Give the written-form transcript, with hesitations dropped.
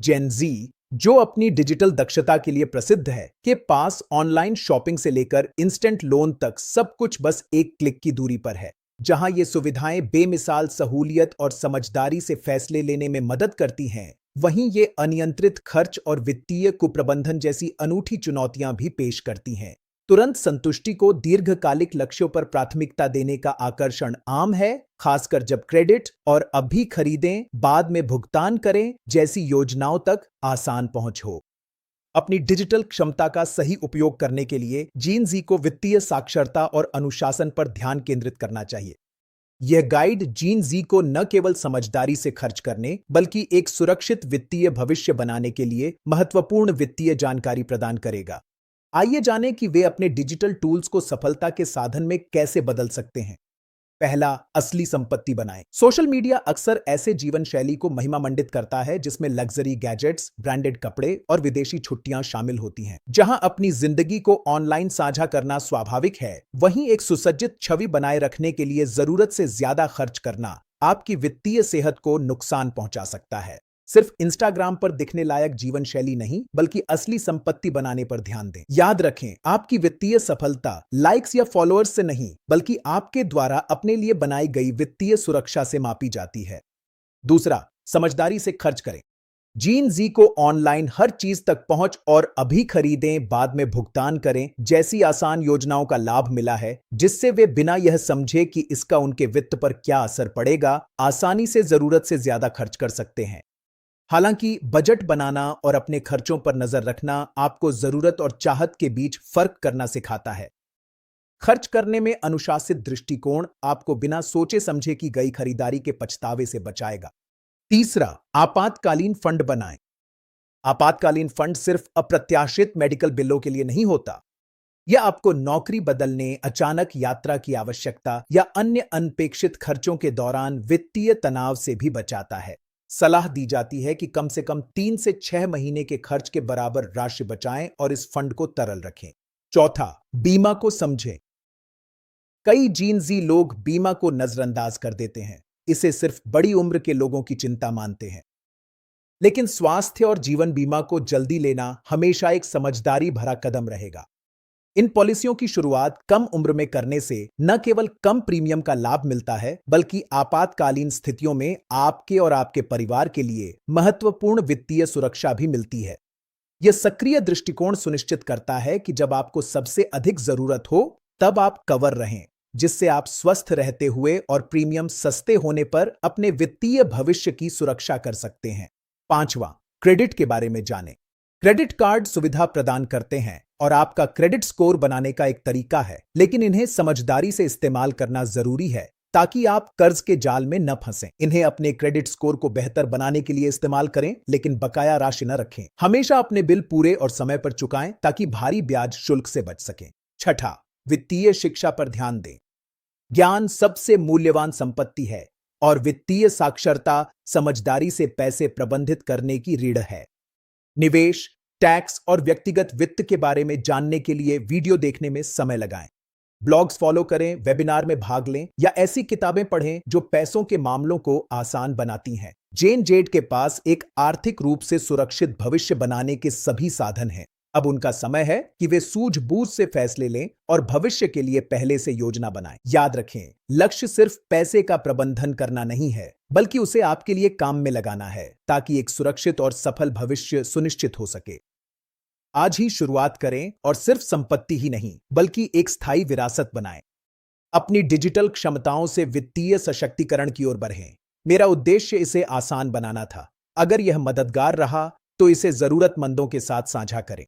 जेन जी, जो अपनी डिजिटल दक्षता के लिए प्रसिद्ध है, के पास ऑनलाइन शॉपिंग से लेकर इंस्टेंट लोन तक सब कुछ बस एक क्लिक की दूरी पर है। जहां ये सुविधाएं बेमिसाल सहूलियत और समझदारी से फैसले लेने में मदद करती हैं, वहीं ये अनियंत्रित खर्च और वित्तीय कुप्रबंधन जैसी अनूठी चुनौतियां भी पेश करती हैं। तुरंत संतुष्टि को दीर्घकालिक लक्ष्यों पर प्राथमिकता देने का आकर्षण आम है, खासकर जब क्रेडिट और अभी खरीदें बाद में भुगतान करें जैसी योजनाओं तक आसान पहुंच हो। अपनी डिजिटल क्षमता का सही उपयोग करने के लिए जीन जी को वित्तीय साक्षरता और अनुशासन पर ध्यान केंद्रित करना चाहिए। यह गाइड जीन जी को न केवल समझदारी से खर्च करने बल्कि एक सुरक्षित वित्तीय भविष्य बनाने के लिए महत्वपूर्ण वित्तीय जानकारी प्रदान करेगा। आइए जानें कि वे अपने डिजिटल टूल्स को सफलता के साधन में कैसे बदल सकते हैं। पहला, असली संपत्ति बनाएं। सोशल मीडिया अक्सर ऐसे जीवन शैली को महिमा मंडित करता है जिसमें लग्जरी गैजेट्स, ब्रांडेड कपड़े और विदेशी छुट्टियां शामिल होती हैं। जहां अपनी जिंदगी को ऑनलाइन साझा करना स्वाभाविक है, वहीं एक सुसज्जित छवि बनाए रखने के लिए जरूरत से ज्यादा खर्च करना आपकी वित्तीय सेहत को नुकसान पहुंचा सकता है। सिर्फ इंस्टाग्राम पर दिखने लायक जीवन शैली नहीं, बल्कि असली संपत्ति बनाने पर ध्यान दें। याद रखें, आपकी वित्तीय सफलता लाइक्स या फॉलोअर्स से नहीं, बल्कि आपके द्वारा अपने लिए बनाई गई वित्तीय सुरक्षा से मापी जाती है। दूसरा, समझदारी से खर्च करें। जीन जी को ऑनलाइन हर चीज तक पहुंच और अभी खरीदें बाद में भुगतान करें जैसी आसान योजनाओं का लाभ मिला है, जिससे वे बिना यह समझे कि इसका उनके वित्त पर क्या असर पड़ेगा, आसानी से जरूरत से ज्यादा खर्च कर सकते हैं। हालांकि बजट बनाना और अपने खर्चों पर नजर रखना आपको जरूरत और चाहत के बीच फर्क करना सिखाता है। खर्च करने में अनुशासित दृष्टिकोण आपको बिना सोचे समझे की गई खरीदारी के पछतावे से बचाएगा। तीसरा, आपातकालीन फंड बनाएं। आपातकालीन फंड सिर्फ अप्रत्याशित मेडिकल बिलों के लिए नहीं होता। यह आपको नौकरी बदलने, अचानक यात्रा की आवश्यकता या अन्य अनपेक्षित खर्चों के दौरान वित्तीय तनाव से भी बचाता है। सलाह दी जाती है कि कम से कम 3 से 6 महीने के खर्च के बराबर राशि बचाएं और इस फंड को तरल रखें। चौथा, बीमा को समझें। कई जीन जी लोग बीमा को नजरअंदाज कर देते हैं, इसे सिर्फ बड़ी उम्र के लोगों की चिंता मानते हैं। लेकिन स्वास्थ्य और जीवन बीमा को जल्दी लेना हमेशा एक समझदारी भरा कदम रहेगा। इन पॉलिसियों की शुरुआत कम उम्र में करने से न केवल कम प्रीमियम का लाभ मिलता है, बल्कि आपातकालीन स्थितियों में आपके और आपके परिवार के लिए महत्वपूर्ण वित्तीय सुरक्षा भी मिलती है। यह सक्रिय दृष्टिकोण सुनिश्चित करता है कि जब आपको सबसे अधिक जरूरत हो, तब आप कवर रहें, जिससे आप स्वस्थ रहते हुए और प्रीमियम सस्ते होने पर अपने वित्तीय भविष्य की सुरक्षा कर सकते हैं। पांचवां, क्रेडिट के बारे में जानें। क्रेडिट कार्ड सुविधा प्रदान करते हैं और आपका क्रेडिट स्कोर बनाने का एक तरीका है, लेकिन इन्हें समझदारी से इस्तेमाल करना जरूरी है ताकि आप कर्ज के जाल में न फंसें। इन्हें अपने क्रेडिट स्कोर को बेहतर बनाने के लिए इस्तेमाल करें, लेकिन बकाया राशि न रखें। हमेशा अपने बिल पूरे और समय पर चुकाएं ताकि भारी ब्याज शुल्क से बच सकें। छठा, वित्तीय शिक्षा पर ध्यान दें। ज्ञान सबसे मूल्यवान संपत्ति है और वित्तीय साक्षरता समझदारी से पैसे प्रबंधित करने की रीढ़ है। निवेश, टैक्स और व्यक्तिगत वित्त के बारे में जानने के लिए वीडियो देखने में समय लगाएं। ब्लॉग्स फॉलो करें, वेबिनार में भाग लें या ऐसी किताबें पढ़ें जो पैसों के मामलों को आसान बनाती हैं। जेन जेड के पास एक आर्थिक रूप से सुरक्षित भविष्य बनाने के सभी साधन हैं। अब उनका समय है कि वे सूझबूझ से फैसले लें और भविष्य के लिए पहले से योजना बनाएं। याद रखें, लक्ष्य सिर्फ पैसे का प्रबंधन करना नहीं है, बल्कि उसे आपके लिए काम में लगाना है ताकि एक सुरक्षित और सफल भविष्य सुनिश्चित हो सके। आज ही शुरुआत करें और सिर्फ संपत्ति ही नहीं, बल्कि एक स्थायी विरासत बनाएं। अपनी डिजिटल क्षमताओं से वित्तीय सशक्तिकरण की ओर बढ़ें। मेरा उद्देश्य इसे आसान बनाना था। अगर यह मददगार रहा तो इसे जरूरतमंदों के साथ साझा करें।